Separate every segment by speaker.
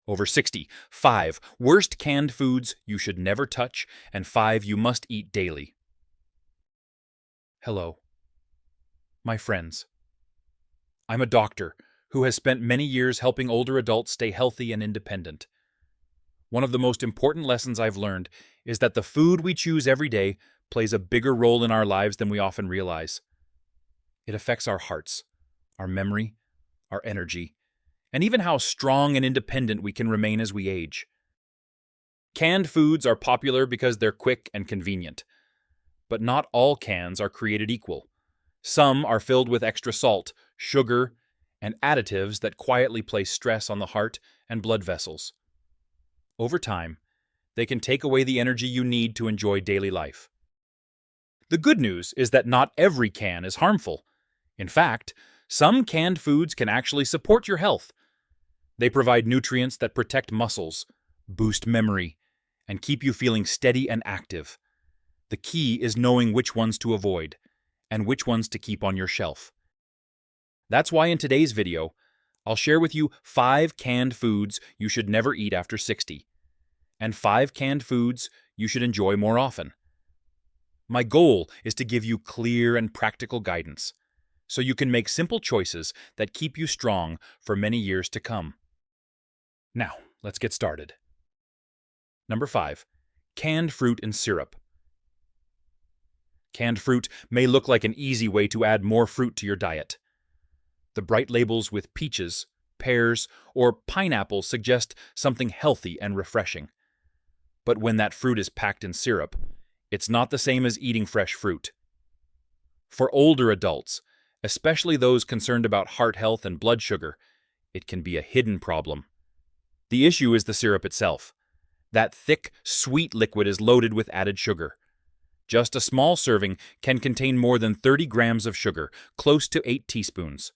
Speaker 1: Over 60. 5. Worst canned foods you should never touch, and 5 you must eat daily. Hello, my friends. I'm a doctor who has spent many years helping older adults stay healthy and independent. One of the most important lessons I've learned is that the food we choose every day plays a bigger role in our lives than we often realize. It affects our hearts, our memory, our energy, and even how strong and independent we can remain as we age. Canned foods are popular because they're quick and convenient. But not all cans are created equal. Some are filled with extra salt, sugar, and additives that quietly place stress on the heart and blood vessels. Over time, they can take away the energy you need to enjoy daily life. The good news is that not every can is harmful. In fact, some canned foods can actually support your health. They provide nutrients that protect muscles, boost memory, and keep you feeling steady and active. The key is knowing which ones to avoid and which ones to keep on your shelf. That's why in today's video, I'll share with you 5 canned foods you should never eat after 60, and 5 canned foods you should enjoy more often. My goal is to give you clear and practical guidance, so you can make simple choices that keep you strong for many years to come. Now, let's get started. Number 5. Canned fruit and syrup. Canned fruit may look like an easy way to add more fruit to your diet. The bright labels with peaches, pears, or pineapples suggest something healthy and refreshing. But when that fruit is packed in syrup, it's not the same as eating fresh fruit. For older adults, especially those concerned about heart health and blood sugar, it can be a hidden problem. The issue is the syrup itself. That thick, sweet liquid is loaded with added sugar. Just a small serving can contain more than 30 grams of sugar, close to 8 teaspoons.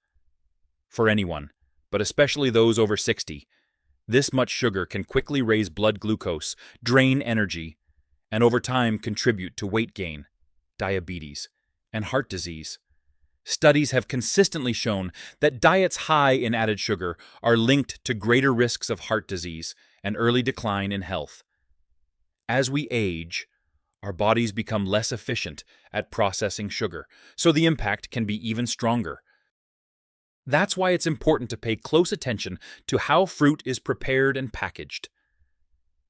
Speaker 1: For anyone, but especially those over 60, this much sugar can quickly raise blood glucose, drain energy, and over time contribute to weight gain, diabetes, and heart disease. Studies have consistently shown that diets high in added sugar are linked to greater risks of heart disease and early decline in health. As we age, our bodies become less efficient at processing sugar, so the impact can be even stronger. That's why it's important to pay close attention to how fruit is prepared and packaged.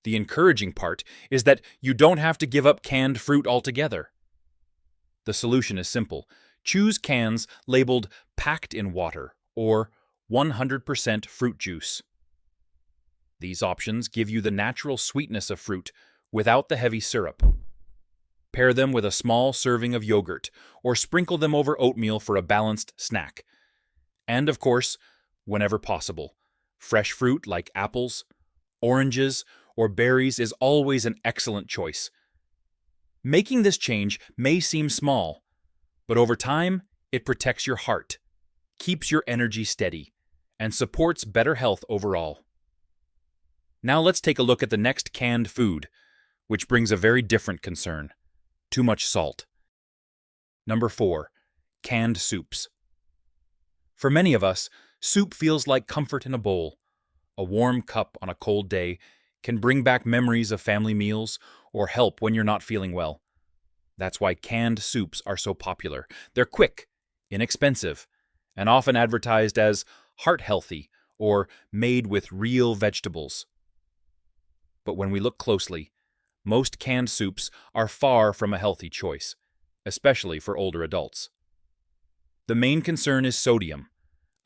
Speaker 1: The encouraging part is that you don't have to give up canned fruit altogether. The solution is simple. Choose cans labeled packed in water or 100% fruit juice. These options give you the natural sweetness of fruit without the heavy syrup. Pair them with a small serving of yogurt or sprinkle them over oatmeal for a balanced snack. And of course, whenever possible, fresh fruit like apples, oranges, or berries is always an excellent choice. Making this change may seem small, but over time, it protects your heart, keeps your energy steady, and supports better health overall. Now let's take a look at the next canned food, which brings a very different concern: too much salt. Number 4. Canned soups. For many of us, soup feels like comfort in a bowl. A warm cup on a cold day can bring back memories of family meals or help when you're not feeling well. That's why canned soups are so popular. They're quick, inexpensive, and often advertised as heart-healthy or made with real vegetables. But when we look closely, most canned soups are far from a healthy choice, especially for older adults. The main concern is sodium.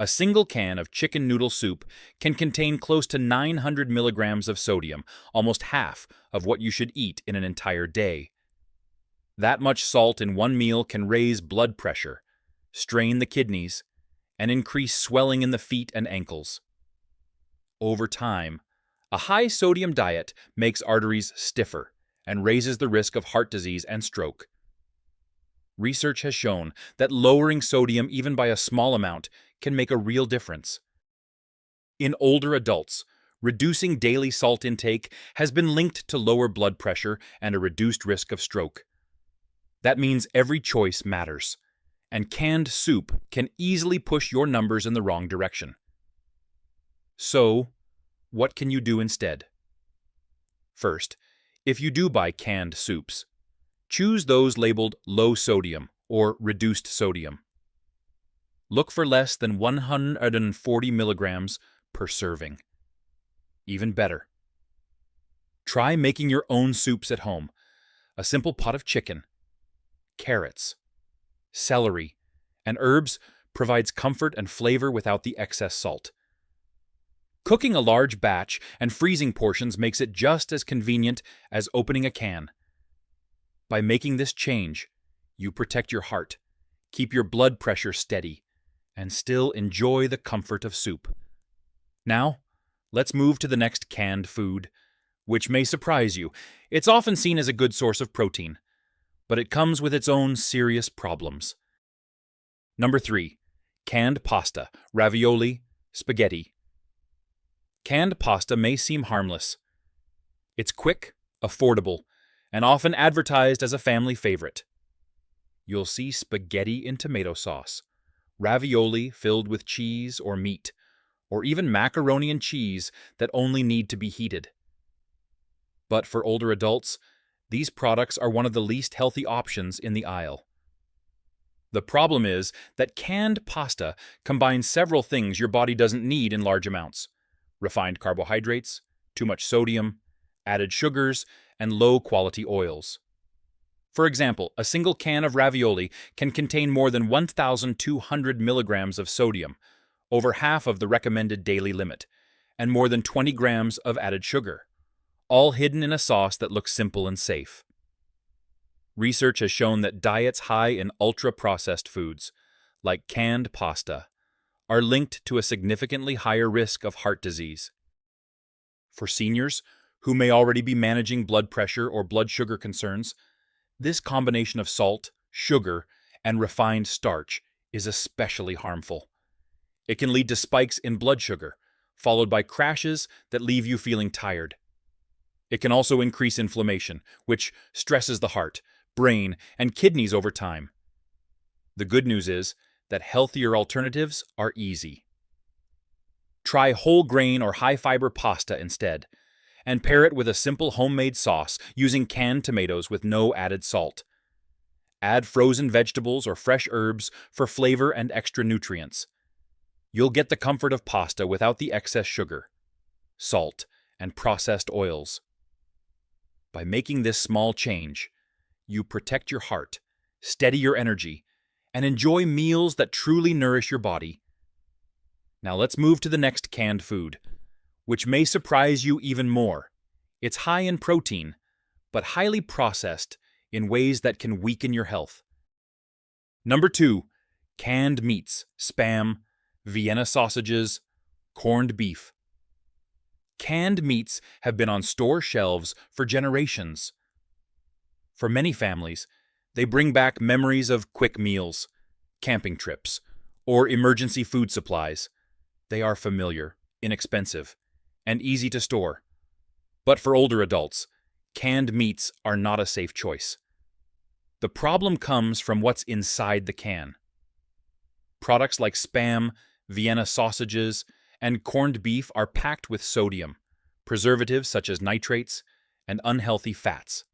Speaker 1: A single can of chicken noodle soup can contain close to 900 milligrams of sodium, almost half of what you should eat in an entire day. That much salt in one meal can raise blood pressure, strain the kidneys, and increase swelling in the feet and ankles. Over time, a high sodium diet makes arteries stiffer and raises the risk of heart disease and stroke. Research has shown that lowering sodium even by a small amount can make a real difference. In older adults, reducing daily salt intake has been linked to lower blood pressure and a reduced risk of stroke. That means every choice matters, and canned soup can easily push your numbers in the wrong direction. So, What can you do instead? First, if you do buy canned soups, choose those labeled low sodium or reduced sodium. Look for less than 140 milligrams per serving. Even better, try making your own soups at home. A simple pot of chicken, carrots, celery, and herbs provides comfort and flavor without the excess salt. Cooking a large batch and freezing portions makes it just as convenient as opening a can. By making this change, you protect your heart, keep your blood pressure steady, and still enjoy the comfort of soup. Now, let's move to the next canned food, which may surprise you. It's often seen as a good source of protein, but it comes with its own serious problems. Number 3. Canned pasta, ravioli, spaghetti. Canned pasta may seem harmless. It's quick, affordable, and often advertised as a family favorite. You'll see spaghetti in tomato sauce, ravioli filled with cheese or meat, or even macaroni and cheese that only need to be heated. But for older adults, these products are one of the least healthy options in the aisle. The problem is that canned pasta combines several things your body doesn't need in large amounts: refined carbohydrates, too much sodium, added sugars, and low-quality oils. For example, a single can of ravioli can contain more than 1,200 milligrams of sodium, over half of the recommended daily limit, and more than 20 grams of added sugar, all hidden in a sauce that looks simple and safe. Research has shown that diets high in ultra-processed foods, like canned pasta, are linked to a significantly higher risk of heart disease. For seniors, who may already be managing blood pressure or blood sugar concerns, this combination of salt, sugar, and refined starch is especially harmful. It can lead to spikes in blood sugar, followed by crashes that leave you feeling tired. It can also increase inflammation, which stresses the heart, brain, and kidneys over time. The good news is that healthier alternatives are easy. Try whole grain or high-fiber pasta instead, and pair it with a simple homemade sauce using canned tomatoes with no added salt. Add frozen vegetables or fresh herbs for flavor and extra nutrients. You'll get the comfort of pasta without the excess sugar, salt, and processed oils. By making this small change, you protect your heart, steady your energy, and enjoy meals that truly nourish your body. Now let's move to the next canned food, which may surprise you even more. It's high in protein, but highly processed in ways that can weaken your health. Number 2, canned meats, Spam, Vienna sausages, corned beef. Canned meats have been on store shelves for generations. For many families, they bring back memories of quick meals, camping trips, or emergency food supplies. They are familiar, inexpensive, and easy to store. But for older adults, canned meats are not a safe choice. The problem comes from what's inside the can. Products like Spam, Vienna sausages, and corned beef are packed with sodium, preservatives such as nitrates, and unhealthy fats.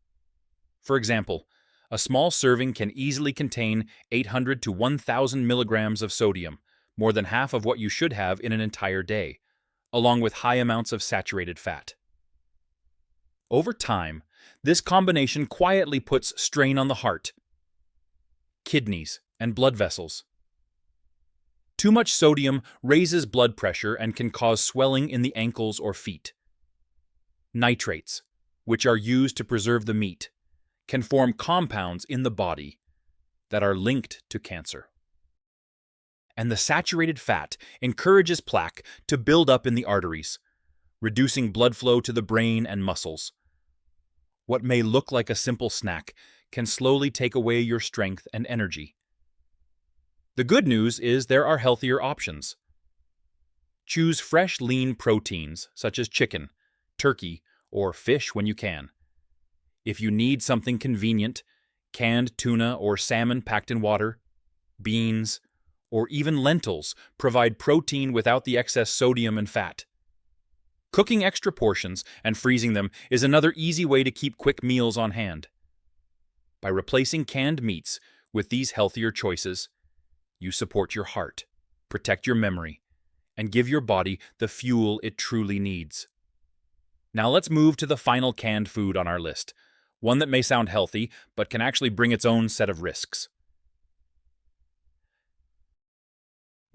Speaker 1: For example, a small serving can easily contain 800 to 1,000 milligrams of sodium, more than half of what you should have in an entire day, along with high amounts of saturated fat. Over time, this combination quietly puts strain on the heart, kidneys, and blood vessels. Too much sodium raises blood pressure and can cause swelling in the ankles or feet. Nitrates, which are used to preserve the meat, can form compounds in the body that are linked to cancer. And the saturated fat encourages plaque to build up in the arteries, reducing blood flow to the brain and muscles. What may look like a simple snack can slowly take away your strength and energy. The good news is there are healthier options. Choose fresh, lean proteins such as chicken, turkey, or fish when you can. If you need something convenient, canned tuna or salmon packed in water, beans, or even lentils provide protein without the excess sodium and fat. Cooking extra portions and freezing them is another easy way to keep quick meals on hand. By replacing canned meats with these healthier choices, you support your heart, protect your memory, and give your body the fuel it truly needs. Now let's move to the final canned food on our list, one that may sound healthy, but can actually bring its own set of risks.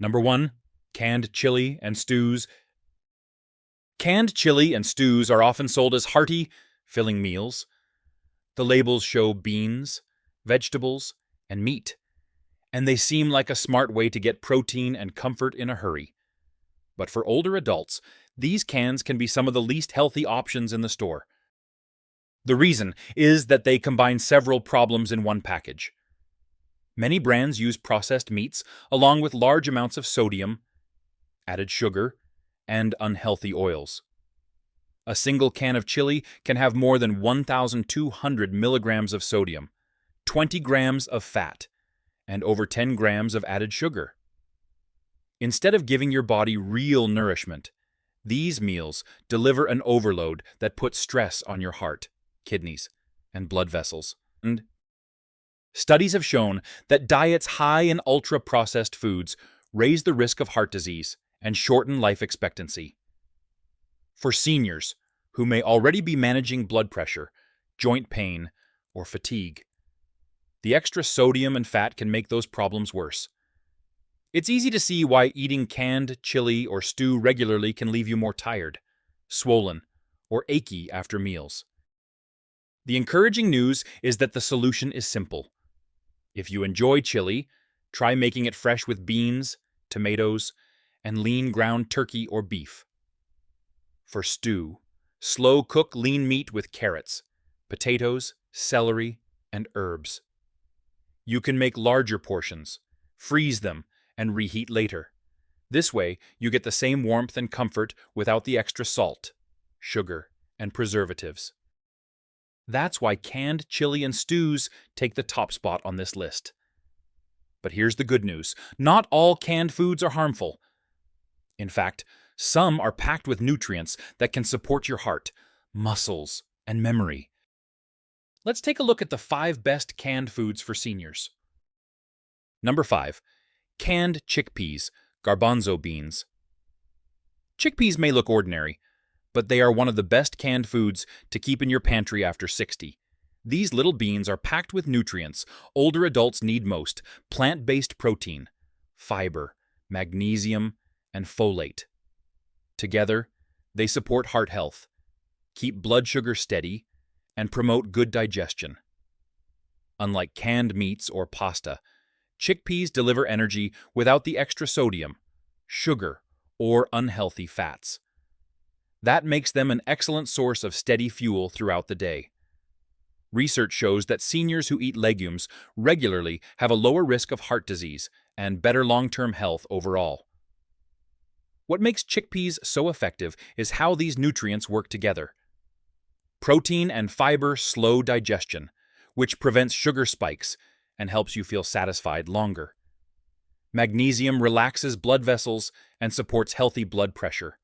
Speaker 1: Number 1. Canned chili and stews. Canned chili and stews are often sold as hearty, filling meals. The labels show beans, vegetables, and meat, and they seem like a smart way to get protein and comfort in a hurry. But for older adults, these cans can be some of the least healthy options in the store. The reason is that they combine several problems in one package. Many brands use processed meats along with large amounts of sodium, added sugar, and unhealthy oils. A single can of chili can have more than 1,200 milligrams of sodium, 20 grams of fat, and over 10 grams of added sugar. Instead of giving your body real nourishment, these meals deliver an overload that puts stress on your heart, kidneys, and blood vessels. And studies have shown that diets high in ultra-processed foods raise the risk of heart disease and shorten life expectancy. For seniors who may already be managing blood pressure, joint pain, or fatigue, the extra sodium and fat can make those problems worse. It's easy to see why eating canned chili or stew regularly can leave you more tired, swollen, or achy after meals. The encouraging news is that the solution is simple. If you enjoy chili, try making it fresh with beans, tomatoes, and lean ground turkey or beef. For stew, slow cook lean meat with carrots, potatoes, celery, and herbs. You can make larger portions, freeze them, and reheat later. This way, you get the same warmth and comfort without the extra salt, sugar, and preservatives. That's why canned chili and stews take the top spot on this list. But here's the good news. Not all canned foods are harmful. In fact, some are packed with nutrients that can support your heart, muscles, and memory. Let's take a look at the 5 best canned foods for seniors. Number 5. Canned chickpeas, garbanzo beans. Chickpeas may look ordinary, but they are one of the best canned foods to keep in your pantry after 60. These little beans are packed with nutrients older adults need most: plant-based protein, fiber, magnesium, and folate. Together, they support heart health, keep blood sugar steady, and promote good digestion. Unlike canned meats or pasta, chickpeas deliver energy without the extra sodium, sugar, or unhealthy fats. That makes them an excellent source of steady fuel throughout the day. Research shows that seniors who eat legumes regularly have a lower risk of heart disease and better long-term health overall. What makes chickpeas so effective is how these nutrients work together. Protein and fiber slow digestion, which prevents sugar spikes and helps you feel satisfied longer. Magnesium relaxes blood vessels and supports healthy blood pressure.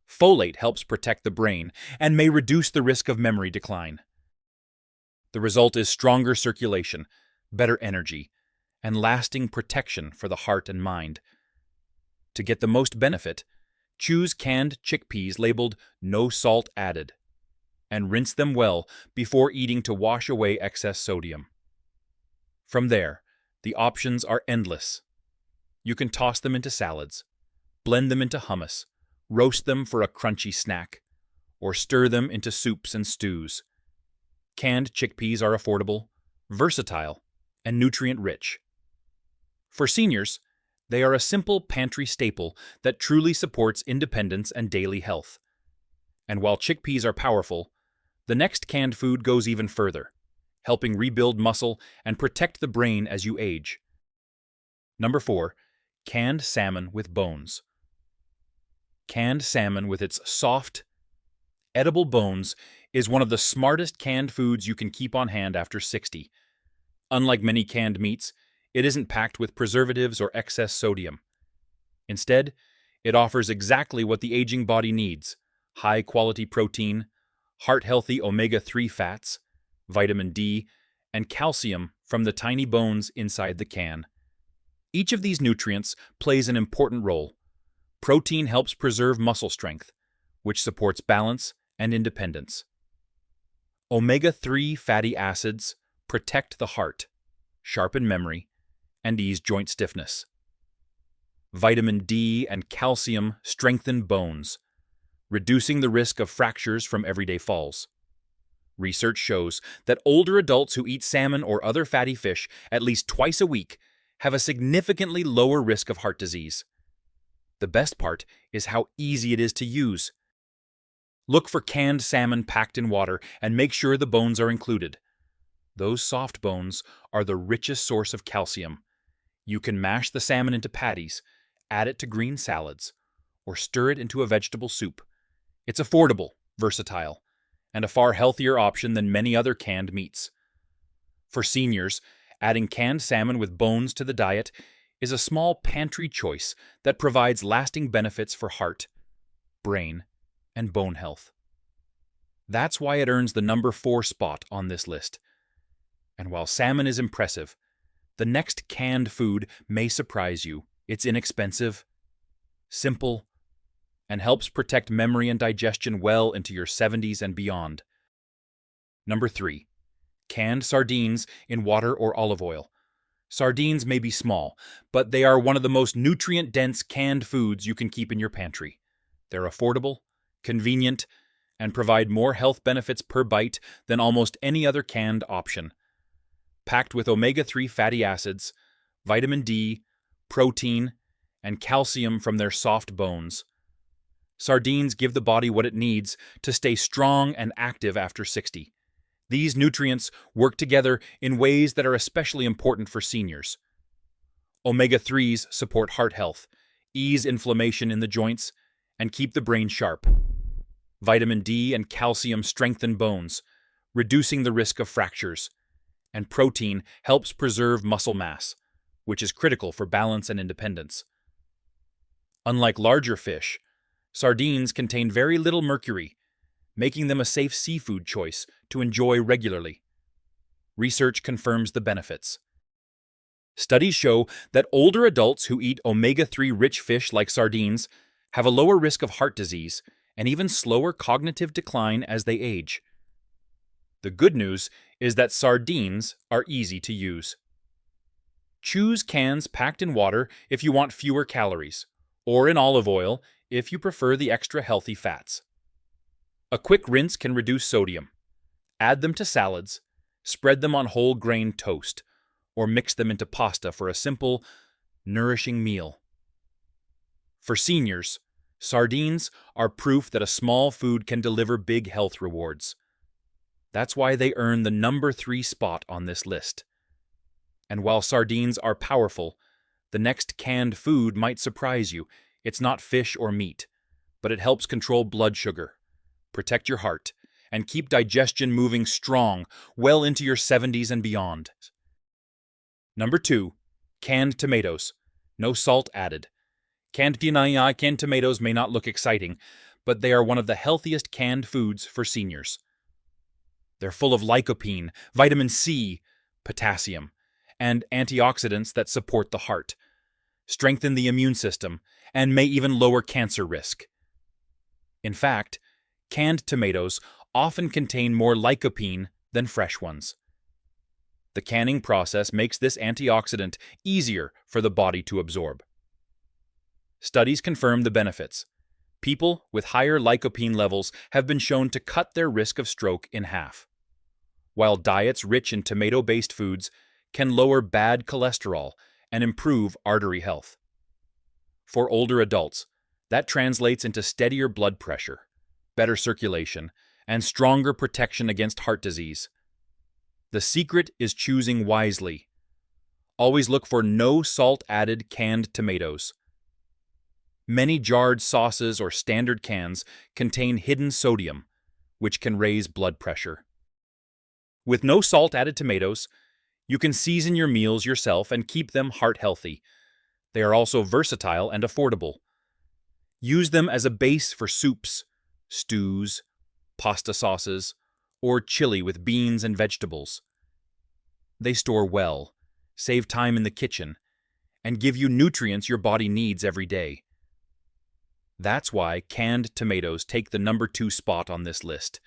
Speaker 1: Folate helps protect the brain and may reduce the risk of memory decline. The result is stronger circulation, better energy, and lasting protection for the heart and mind. To get the most benefit, choose canned chickpeas labeled "no salt added," and rinse them well before eating to wash away excess sodium. From there, the options are endless. You can toss them into salads, blend them into hummus, roast them for a crunchy snack, or stir them into soups and stews. Canned chickpeas are affordable, versatile, and nutrient-rich. For seniors, they are a simple pantry staple that truly supports independence and daily health. And while chickpeas are powerful, the next canned food goes even further, helping rebuild muscle and protect the brain as you age. Number 4. Canned salmon with bones. Canned salmon with its soft, edible bones is one of the smartest canned foods you can keep on hand after 60. Unlike many canned meats, it isn't packed with preservatives or excess sodium. Instead, it offers exactly what the aging body needs: high-quality protein, heart-healthy omega-3 fats, vitamin D, and calcium from the tiny bones inside the can. Each of these nutrients plays an important role. Protein helps preserve muscle strength, which supports balance and independence. Omega-3 fatty acids protect the heart, sharpen memory, and ease joint stiffness. Vitamin D and calcium strengthen bones, reducing the risk of fractures from everyday falls. Research shows that older adults who eat salmon or other fatty fish at least twice a week have a significantly lower risk of heart disease. The best part is how easy it is to use. Look for canned salmon packed in water and make sure the bones are included. Those soft bones are the richest source of calcium. You can mash the salmon into patties, add it to green salads, or stir it into a vegetable soup. It's affordable, versatile, and a far healthier option than many other canned meats. For seniors, adding canned salmon with bones to the diet is a small pantry choice that provides lasting benefits for heart, brain, and bone health. That's why it earns the number 4 spot on this list. And while salmon is impressive, the next canned food may surprise you. It's inexpensive, simple, and helps protect memory and digestion well into your 70s and beyond. Number 3. Canned sardines in water or olive oil. Sardines may be small, but they are one of the most nutrient-dense canned foods you can keep in your pantry. They're affordable, convenient, and provide more health benefits per bite than almost any other canned option. Packed with omega-3 fatty acids, vitamin D, protein, and calcium from their soft bones, sardines give the body what it needs to stay strong and active after 60. These nutrients work together in ways that are especially important for seniors. Omega-3s support heart health, ease inflammation in the joints, and keep the brain sharp. Vitamin D and calcium strengthen bones, reducing the risk of fractures. And protein helps preserve muscle mass, which is critical for balance and independence. Unlike larger fish, sardines contain very little mercury, making them a safe seafood choice to enjoy regularly. Research confirms the benefits. Studies show that older adults who eat omega-3 rich fish like sardines have a lower risk of heart disease and even slower cognitive decline as they age. The good news is that sardines are easy to use. Choose cans packed in water if you want fewer calories, or in olive oil if you prefer the extra healthy fats. A quick rinse can reduce sodium. Add them to salads, spread them on whole grain toast, or mix them into pasta for a simple, nourishing meal. For seniors, sardines are proof that a small food can deliver big health rewards. That's why they earn the number 3 spot on this list. And while sardines are powerful, the next canned food might surprise you. It's not fish or meat, but it helps control blood sugar, protect your heart, and keep digestion moving strong well into your 70s and beyond. Number 2. Canned tomatoes. No salt added. Canned tomatoes may not look exciting, but they are one of the healthiest canned foods for seniors. They're full of lycopene, vitamin C, potassium, and antioxidants that support the heart, strengthen the immune system, and may even lower cancer risk. In fact, canned tomatoes often contain more lycopene than fresh ones. The canning process makes this antioxidant easier for the body to absorb. Studies confirm the benefits. People with higher lycopene levels have been shown to cut their risk of stroke in half, while diets rich in tomato-based foods can lower bad cholesterol and improve artery health. For older adults, that translates into steadier blood pressure, better circulation, and stronger protection against heart disease. The secret is choosing wisely. Always look for no salt-added canned tomatoes. Many jarred sauces or standard cans contain hidden sodium, which can raise blood pressure. With no salt-added tomatoes, you can season your meals yourself and keep them heart-healthy. They are also versatile and affordable. Use them as a base for soups, stews, pasta sauces, or chili with beans and vegetables. They store well, save time in the kitchen, and give you nutrients your body needs every day. That's why canned tomatoes take the number 2 spot on this list.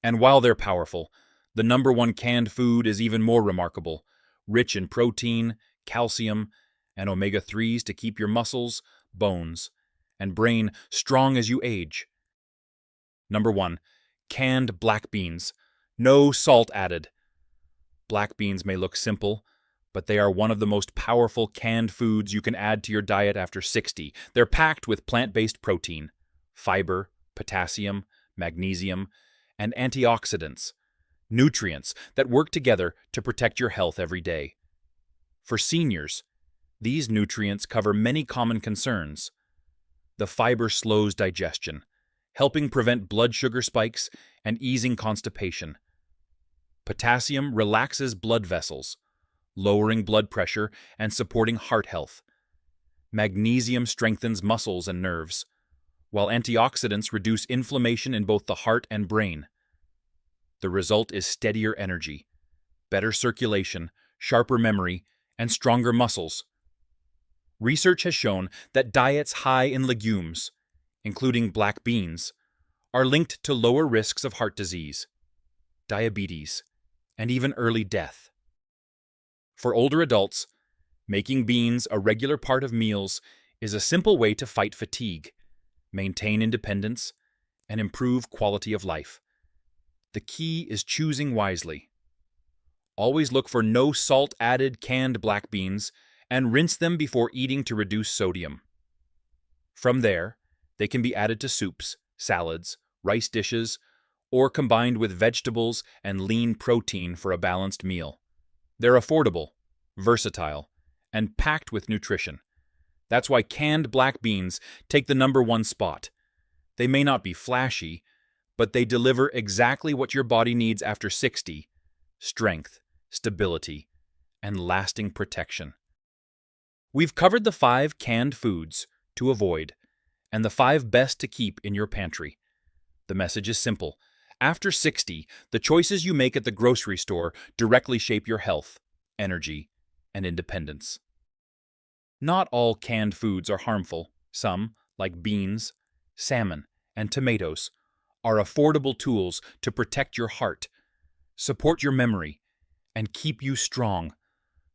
Speaker 1: And while they're powerful, the number 1 canned food is even more remarkable, rich in protein, calcium, and omega-3s to keep your muscles, bones, and brain strong as you age. Number 1. Canned black beans. No salt added. Black beans may look simple, but they are one of the most powerful canned foods you can add to your diet after 60. They're packed with plant-based protein, fiber, potassium, magnesium, and antioxidants, nutrients that work together to protect your health every day. For seniors, these nutrients cover many common concerns. The fiber slows digestion, helping prevent blood sugar spikes and easing constipation. Potassium relaxes blood vessels, lowering blood pressure and supporting heart health. Magnesium strengthens muscles and nerves, while antioxidants reduce inflammation in both the heart and brain. The result is steadier energy, better circulation, sharper memory, and stronger muscles. Research has shown that diets high in legumes, including black beans, are linked to lower risks of heart disease, diabetes, and even early death. For older adults, making beans a regular part of meals is a simple way to fight fatigue, maintain independence, and improve quality of life. The key is choosing wisely. Always look for no salt-added canned black beans and rinse them before eating to reduce sodium. From there, they can be added to soups, salads, rice dishes, or combined with vegetables and lean protein for a balanced meal. They're affordable, versatile, and packed with nutrition. That's why canned black beans take the number 1 spot. They may not be flashy, but they deliver exactly what your body needs after 60: strength, stability, and lasting protection. We've covered the 5 canned foods to avoid and the 5 best to keep in your pantry. The message is simple. After 60, the choices you make at the grocery store directly shape your health, energy, and independence. Not all canned foods are harmful. Some, like beans, salmon, and tomatoes, are affordable tools to protect your heart, support your memory, and keep you strong.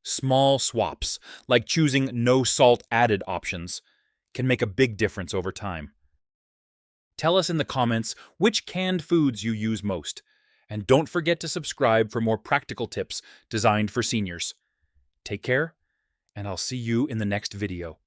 Speaker 1: Small swaps, like choosing no salt added options, can make a big difference over time. Tell us in the comments which canned foods you use most, and don't forget to subscribe for more practical tips designed for seniors. Take care, and I'll see you in the next video.